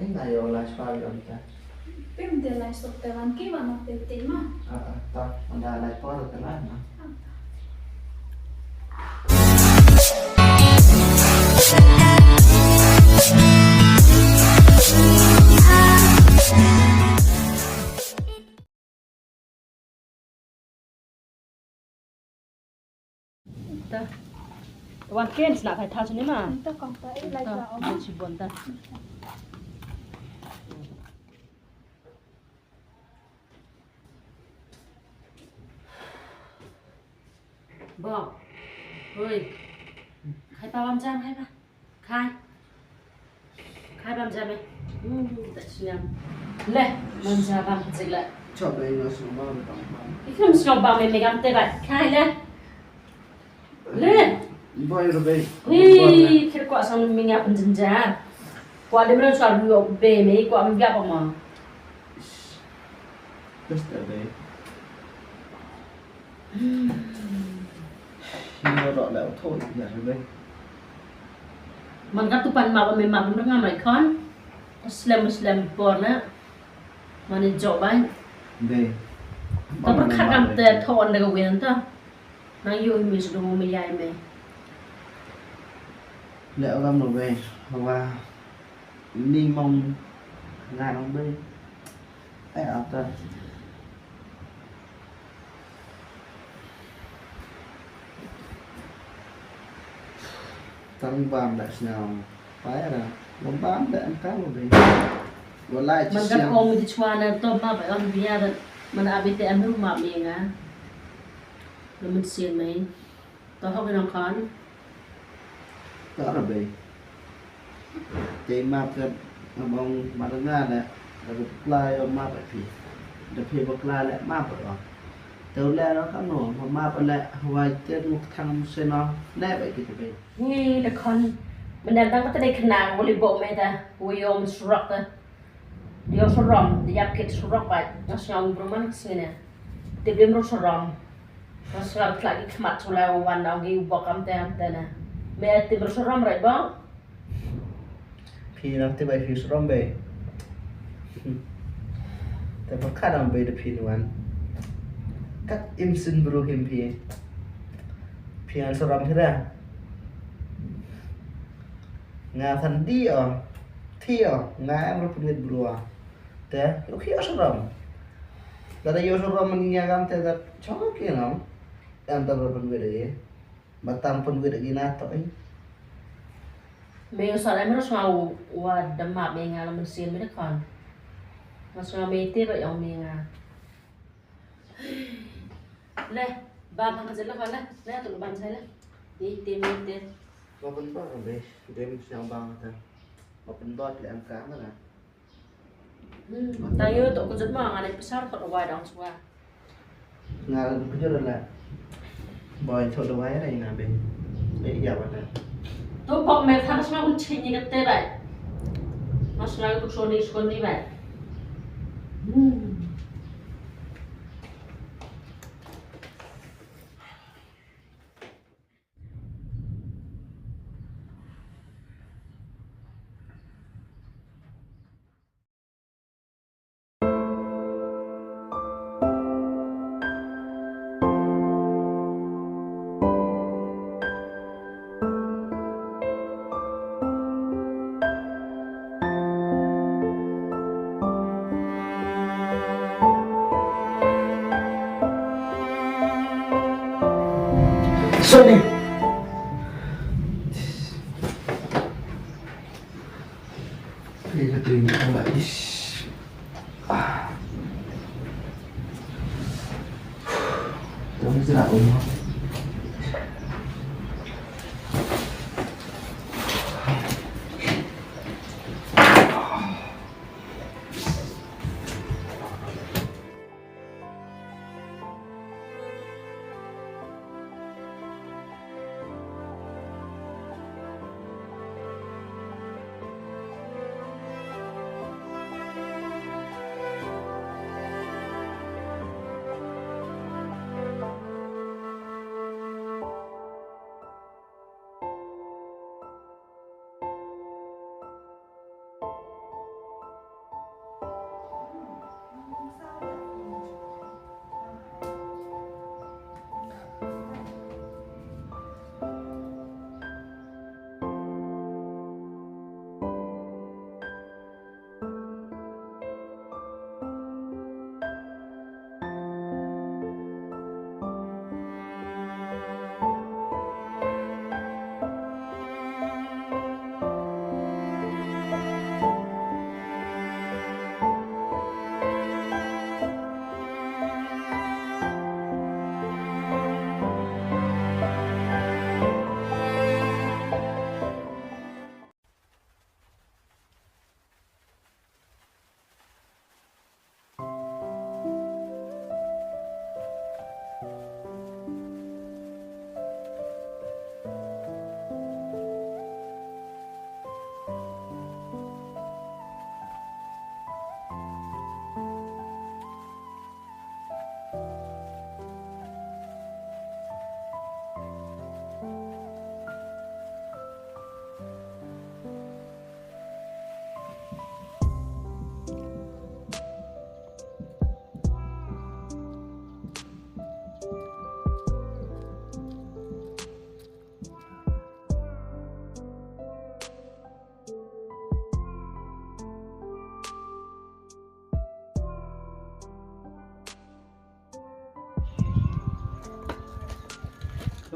Enggak ya oleh sekali kita. Pimteläis ottavan kivan otettiin mä. On täällä porta lämmä. Wan ken snak hai tha chuni ma. Tao còn tới lại vào. Ta chi bon ta. Bo. Ơi. Khai bao băm jam hay ba? Khai băm jam ấy. Tại siam. Le, băm jam băm dịch lại. Cho bây giờ xuống bao được không? Cái không xuống bao mình găm tê vậy. Khai le. Le. Boy rồi bây. Ih, kira kuat sama mình ngap jenjar. Kuat dia belum soal dulu be, me kuat mình ngap apa? Just a bit. Nó rõ lẽo thôi, dạ rồi bây. Man kat tupan map memang bener ngamai kan? Muslim porna. Man coba. Đây. Tapi kadang te thon daga wen ta. Nang yo mi sudah mau meyai me. Lẽo lắm rồi bây. Và đi mong ngài nó bây. Ai ảo ta. Tăng vàng đại nào phải là nó bám để ăn cá rồi còn lại chỉ Man kat kong mi chuana to ma ba on biya da. Man abite an ru ma me nga. Lo mình xiên mấy. To ho cái nong kan. đó là bị chị mà cái ông mà nó nga này là cái lai ông mà phải phi được phi bậc lai lại mà phải rồi từ lẽ nó khá nổi mà phải lại hoài tên một thằng xe nó lẽ vậy thì bị Ni the con. Man dan tang kata dai kenang boleh bo me ta. Wo yo msrok ta. Dia seram, dia kit serak ba. Nasang bruman sini. Dia belum ro seram. Nasang lagi kemat sulai wan dau gi bokam ta na. Me ti ro seram right ba? phi nó tới bay phi sớm vềแต่พอข้าดำไปเดพีนวันกัดอิมซินบรูฮิมพีอันสรำที่ได้งาทันดีอ่ะที่อ่ะงาเอ็มรูปเงินบลัวแต่โอเคอ่ะสรำแต่ได้ยอสรำมันยังกันแต่ได้ชอบกินน้ำอันตรายเป็นเวทีมาตามเป็นเวทีน่าต่อย Me soalnya mereka mau wah demak me ngala mesin mereka kan. Masuk mete ba yang me nga. Le, ba phang je la kan le tu ban sai le. Ni tim mete. Mà vẫn bao rồi đấy, đêm sao bao ta, mà vẫn bao thì ăn cá nữa nè. Tayo tu ko jud ma ngale besar ko wai dong suwa. Ngà cái chỗ đó là, bòi thôi đâu ấy này nè bên, đấy giờ bạn nè. Tu pok me thang sama kun chinyi kate ba. Mas lagi tu soni skoni ba. Sony. Đây là tình không lại. Giống như là ốm không?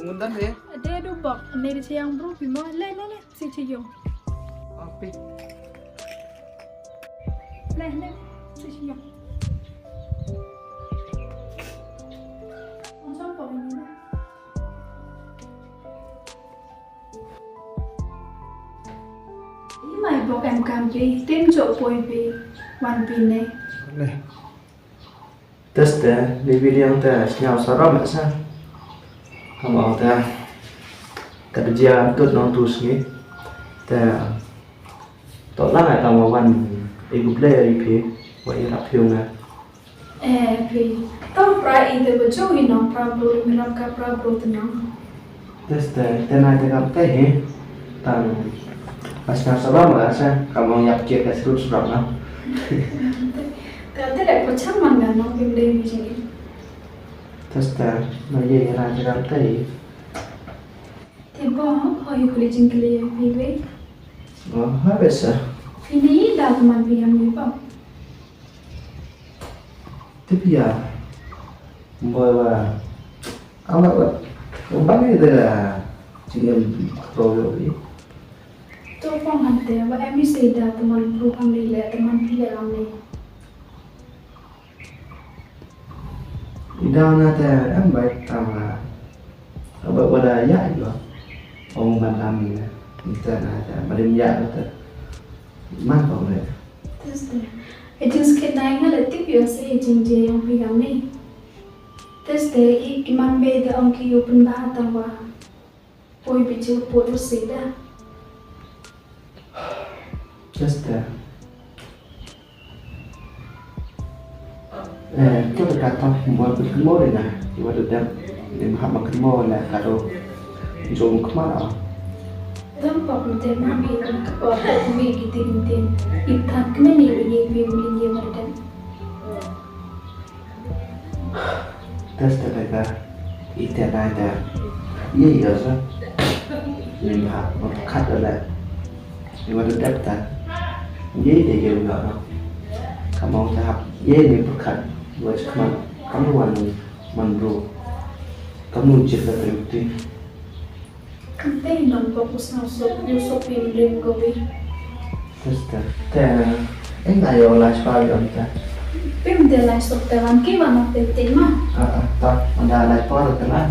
ngundan ya. Ada dubak, ini yang bro, bimo, le, si ciyo. Api. Le, si ciyo. Macam apa ini? Ini mai bok em kampi, tim cok poi pi, wan pi ne. Nih. Tes deh di video tes nhau sarap mak sa. Kamu ta kerja tut non tus ni. Ta tok lang ai tama wan igu play pi wa ira phiung na. Pi, tau pra itu bejo ino pra bro, miram ka pra bro tenang. Tes deh tenai te kam teh he. Tang pas nhau sarap mak sa. Kamu yap kek ka serut sarap na. Kata dah pecah mana nak pilih macam Tes deh ma ye ra te kam teh. Tempo hari kulit jingeh pilih. Oh, habis ah. Ini dah teman piam ni pak. Tapi ya, bahwa awak bagi itu lah jangan problem ini. Tu pun ada, wah MCE dah teman perubahan ni le, teman pilih kami. Ida nanti em baik sama awak pada ya juga orang bandam ni, kita nanti badim ya kita mana boleh. Terus dah, ejeng sikit naik lah tip biasa ejeng je yang piam ni. Terus dah, iman beda orang kiyo pun dah tahu. Poi bicu putus dah. Just kita kata buat berkemur ni, buat udah lima berkemur lah kalau jom kemana? Tampak nanti mami nak keluar kami kita nanti. Ikan kena ni ye beli ye mereka. Tes mereka itu ada ye ya sah lima berkat ada lima daftar ye dia juga kamu tahap ye ni berkat buat kamu mandu kamu cerita terukti. Kantai non fokus na usop pilih gobi. Terus enggak ya olah sekali kita. Pim de la stop telan ki wana te tema. Tak ada olah sekali telan.